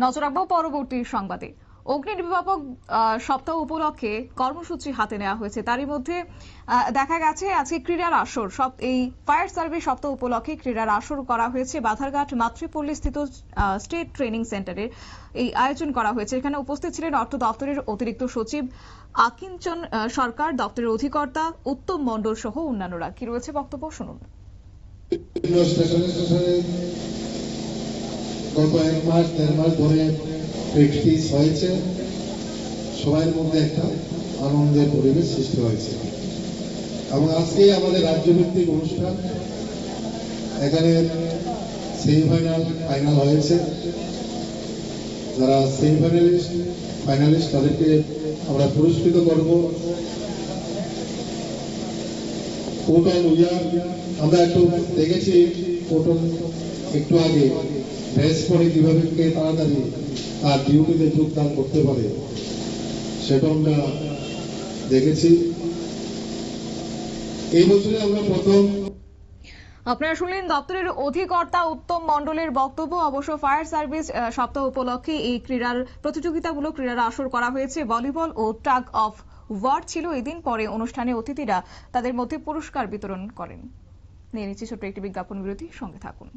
নজর রাখবো পরবর্তী সংবাদে। অগ্নি নির্বাপক সপ্তাহ উপলক্ষে কর্মসূচি হাতে নেওয়া হয়েছে। তারই মধ্যে দেখা গেছে আজকে ক্রীড়ার আসর, এই ফায়ার সার্ভিস সপ্তাহ উপলক্ষে ক্রীড়ার আসর করা হয়েছে বাধারঘাট মাতৃপল্লী স্থিত স্টেট ট্রেনিং সেন্টারে। এই আয়োজন করা হয়েছে। এখানে উপস্থিত ছিলেন অর্থ দপ্তরের অতিরিক্ত সচিব আকিঞ্চন সরকার, দপ্তরের অধিকর্তা উত্তম মণ্ডল সহ অন্যান্যরা। কি রয়েছে বক্তব্য শুনুন। গত 1-1.5 মাস ধরে প্র্যাকটিস হয়েছে, সবার মধ্যে একটা আনন্দের পরিবেশ সৃষ্টি হয়েছে এবং আজকে আমাদের রাজ্যভিত্তিক অনুষ্ঠান। এখানে সেমিফাইনাল, ফাইনাল হয়েছে। যারা সেমিফাইনালিস্ট, ফাইনালিস্ট তাদেরকে আমরা পুরস্কৃত করব। পোর্টাল উইয়ার আমরা একটু দেখেছি, পোর্টাল একটু আগে ড্রেস পরে কিভাবে কে তাড়াতাড়ি তার ডিউটিতে যোগদান করতে পারে সেটা আমরা দেখেছি। এই বছরে আমরা প্রথম। আপনারা শুনলেন দপ্তরের অধিকর্তা উত্তম মণ্ডলের বক্তব্য। অবশ্য ফায়ার সার্ভিস সপ্তাহ উপলক্ষে এই ক্রীড়ার প্রতিযোগিতামূলক ক্রীড়ার আসর করা হয়েছে। ভলিবল ও টাগ অফ ওয়ার ছিল এদিন। পরে অনুষ্ঠানে অতিথিরা তাদের মধ্যে পুরস্কার বিতরণ করেন। নিয়ে নিচ্ছি ছোট্ট একটি বিজ্ঞাপন বিরতি, সঙ্গে থাকুন।